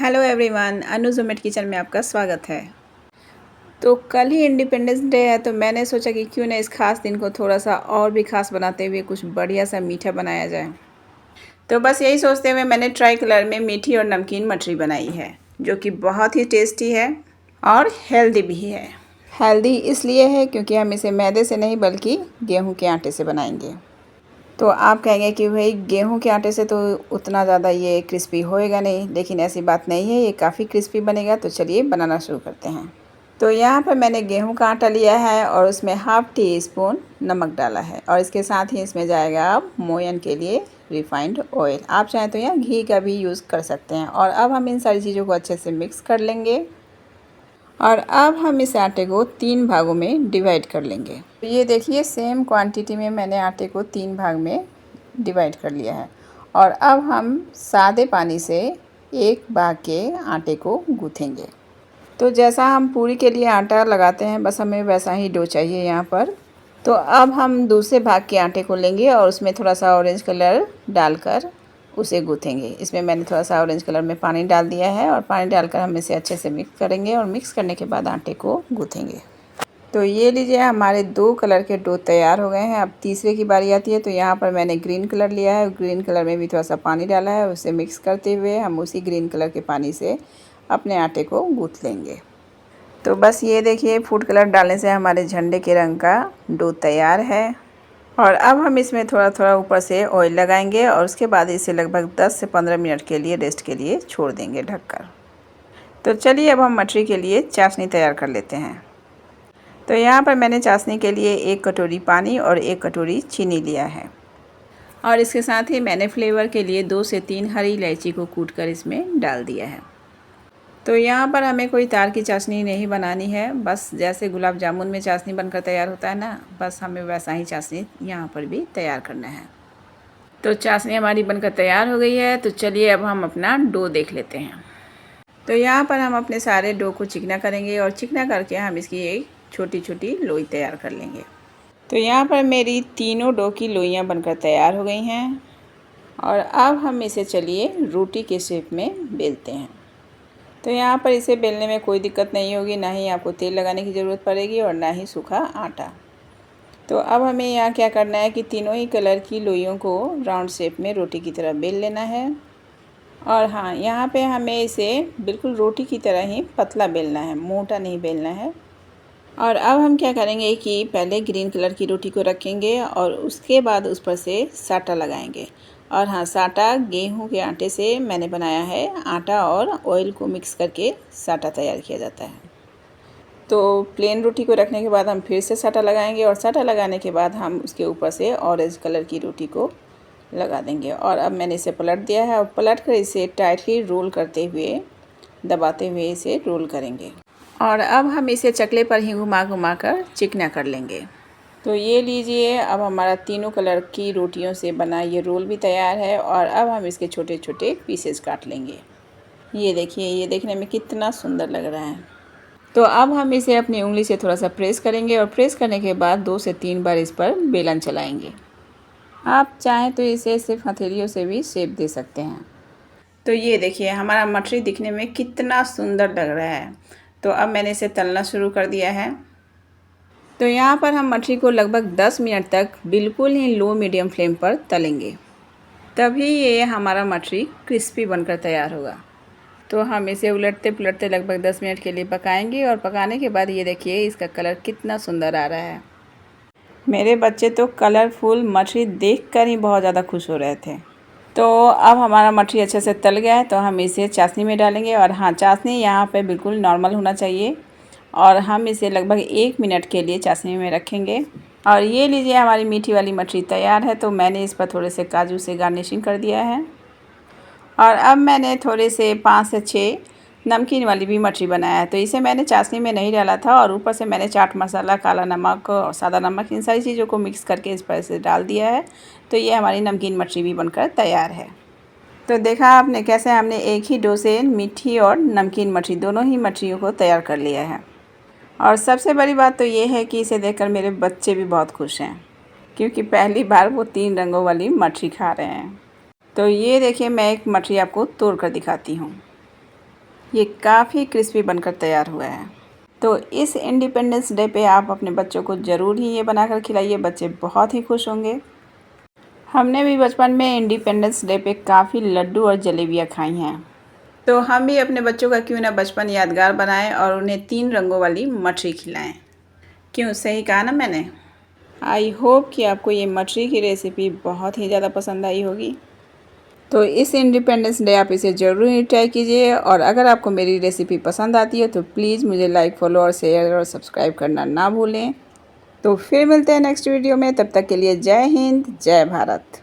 Hello everyone, अनु जोमेट kitchen में आपका स्वागत है। तो कल ही इंडिपेंडेंस डे है, तो मैंने सोचा कि क्यों ना इस खास दिन को थोड़ा सा और भी खास बनाते हुए कुछ बढ़िया सा मीठा बनाया जाए। तो बस यही सोचते हुए मैंने ट्राई कलर में मीठी और नमकीन मठरी बनाई है, जो कि बहुत ही टेस्टी है और हेल्दी भी है। हेल्दी इसलिए है क्योंकि हम इसे मैदे से नहीं बल्कि गेहूँ के आटे से बनाएंगे। तो आप कहेंगे कि भाई गेहूं के आटे से तो उतना ज़्यादा ये क्रिस्पी होएगा नहीं, लेकिन ऐसी बात नहीं है, ये काफ़ी क्रिस्पी बनेगा। तो चलिए बनाना शुरू करते हैं। तो यहाँ पर मैंने गेहूं का आटा लिया है और उसमें हाफ़ टी स्पून नमक डाला है और इसके साथ ही इसमें जाएगा अब मोयन के लिए रिफाइंड ऑयल। आप चाहें तो यहाँ घी का भी यूज़ कर सकते हैं। और अब हम इन सारी चीज़ों को अच्छे से मिक्स कर लेंगे और अब हम इस आटे को 3 भागों में डिवाइड कर लेंगे। तो ये देखिए, सेम क्वांटिटी में मैंने आटे को 3 भाग में डिवाइड कर लिया है। और अब हम सादे पानी से एक भाग के आटे को गूँथेंगे। तो जैसा हम पूरी के लिए आटा लगाते हैं, बस हमें वैसा ही डो चाहिए यहाँ पर। तो अब हम दूसरे भाग के आटे को लेंगे और उसमें थोड़ा सा ऑरेंज कलर डालकर उसे गूँथेंगे। इसमें मैंने थोड़ा सा ऑरेंज कलर में पानी डाल दिया है और पानी डालकर हम इसे अच्छे से मिक्स करेंगे और मिक्स करने के बाद आटे को गूँथेंगे। तो ये लीजिए, हमारे 2 कलर के डो तैयार हो गए हैं। अब तीसरे की बारी आती है। तो यहाँ पर मैंने ग्रीन कलर लिया है, ग्रीन कलर में भी थोड़ा सा पानी डाला है। उसे मिक्स करते हुए हम उसी ग्रीन कलर के पानी से अपने आटे को गूँथ लेंगे। तो बस ये देखिए, फूड कलर डालने से हमारे झंडे के रंग का डो तैयार है। और अब हम इसमें थोड़ा थोड़ा ऊपर से ऑयल लगाएंगे और उसके बाद इसे लगभग 10 से 15 मिनट के लिए रेस्ट के लिए छोड़ देंगे ढककर। तो चलिए अब हम मठरी के लिए चाशनी तैयार कर लेते हैं। तो यहाँ पर मैंने चाशनी के लिए 1 कटोरी पानी और 1 कटोरी चीनी लिया है। और इसके साथ ही मैंने फ्लेवर के लिए 2 से 3 हरी इलायची को कूटकर इसमें डाल दिया है। तो यहाँ पर हमें कोई तार की चाशनी नहीं बनानी है, बस जैसे गुलाब जामुन में चाशनी बनकर तैयार होता है ना, बस हमें वैसा ही चाशनी यहाँ पर भी तैयार करना है। तो चाशनी हमारी बनकर तैयार हो गई है। तो चलिए अब हम अपना डो देख लेते हैं। तो यहाँ पर हम अपने सारे डो को चिकना करेंगे और चिकना करके हम इसकी एक छोटी छोटी लोई तैयार कर लेंगे। तो यहाँ पर मेरी तीनों डो की लोइयाँ बनकर तैयार हो गई हैं और अब हम इसे चलिए रोटी के शेप में बेलते हैं। तो यहाँ पर इसे बेलने में कोई दिक्कत नहीं होगी, ना ही आपको तेल लगाने की ज़रूरत पड़ेगी और ना ही सूखा आटा। तो अब हमें यहाँ क्या करना है कि तीनों ही कलर की लोइयों को राउंड शेप में रोटी की तरह बेल लेना है। और हाँ, यहाँ पे हमें इसे बिल्कुल रोटी की तरह ही पतला बेलना है, मोटा नहीं बेलना है। और अब हम क्या करेंगे कि पहले ग्रीन कलर की रोटी को रखेंगे और उसके बाद उस पर से साटा लगाएंगे। और हाँ, साटा गेहूं के आटे से मैंने बनाया है। आटा और ऑयल को मिक्स करके साटा तैयार किया जाता है। तो प्लेन रोटी को रखने के बाद हम फिर से साटा लगाएंगे और साटा लगाने के बाद हम उसके ऊपर से ऑरेंज कलर की रोटी को लगा देंगे। और अब मैंने इसे पलट दिया है और पलट कर इसे टाइटली रोल करते हुए, दबाते हुए इसे रोल करेंगे। और अब हम इसे चकले पर ही घुमा घुमा कर चिकना कर लेंगे। तो ये लीजिए, अब हमारा तीनों कलर की रोटियों से बना ये रोल भी तैयार है। और अब हम इसके छोटे छोटे पीसेस काट लेंगे। ये देखिए, ये देखने में कितना सुंदर लग रहा है। तो अब हम इसे अपनी उंगली से थोड़ा सा प्रेस करेंगे और प्रेस करने के बाद 2 से 3 बार इस पर बेलन चलाएंगे। आप चाहें तो इसे सिर्फ हथेलियों से भी शेप दे सकते हैं। तो ये देखिए, हमारा मठरी दिखने में कितना सुंदर लग रहा है। तो अब मैंने इसे तलना शुरू कर दिया है। तो यहाँ पर हम मठरी को लगभग 10 मिनट तक बिल्कुल ही लो मीडियम फ्लेम पर तलेंगे, तभी ये हमारा मठरी क्रिस्पी बनकर तैयार होगा। तो हम इसे उलटते पुलटते लगभग 10 मिनट के लिए पकाएंगे। और पकाने के बाद ये देखिए, इसका कलर कितना सुंदर आ रहा है। मेरे बच्चे तो कलरफुल मठरी देखकर ही बहुत ज़्यादा खुश हो रहे थे। तो अब हमारा मठरी अच्छे से तल गया है, तो हम इसे चाशनी में डालेंगे। और हाँ, चाशनी यहाँ पे बिल्कुल नॉर्मल होना चाहिए। और हम इसे लगभग 1 मिनट के लिए चाशनी में रखेंगे। और ये लीजिए, हमारी मीठी वाली मठरी तैयार है। तो मैंने इस पर थोड़े से काजू से गार्निशिंग कर दिया है। और अब मैंने थोड़े से 5 से 6 नमकीन वाली भी मठरी बनाया है। तो इसे मैंने चाशनी में नहीं डाला था और ऊपर से मैंने चाट मसाला, काला नमक और सादा नमक, इन सारी चीज़ों को मिक्स करके इस पर से डाल दिया है। तो ये हमारी नमकीन मठरी भी बनकर तैयार है। तो देखा आपने कैसे हमने एक ही डो से मीठी और नमकीन मठरी, दोनों ही मठरियों को तैयार कर लिया है। और सबसे बड़ी बात तो ये है कि इसे देखकर मेरे बच्चे भी बहुत खुश हैं, क्योंकि पहली बार वो 3 रंगों वाली मठरी खा रहे हैं। तो ये देखिए, मैं एक मठरी आपको तोड़ कर दिखाती हूँ। ये काफ़ी क्रिस्पी बनकर तैयार हुआ है। तो इस इंडिपेंडेंस डे पे आप अपने बच्चों को ज़रूर ही ये बनाकर खिलाइए, बच्चे बहुत ही खुश होंगे। हमने भी बचपन में इंडिपेंडेंस डे पे काफ़ी लड्डू और जलेबियाँ खाई हैं। तो हम भी अपने बच्चों का क्यों ना बचपन यादगार बनाएं और उन्हें 3 रंगों वाली मठरी खिलाएं। क्यों, सही कहा ना मैंने? आई होप कि आपको ये मठरी की रेसिपी बहुत ही ज़्यादा पसंद आई होगी। तो इस इंडिपेंडेंस डे आप इसे ज़रूर ही ट्राई कीजिए, और अगर आपको मेरी रेसिपी पसंद आती है तो प्लीज़ मुझे लाइक, फॉलो और शेयर और सब्सक्राइब करना ना भूलें। तो फिर मिलते हैं नेक्स्ट वीडियो में, तब तक के लिए जय हिंद, जय भारत।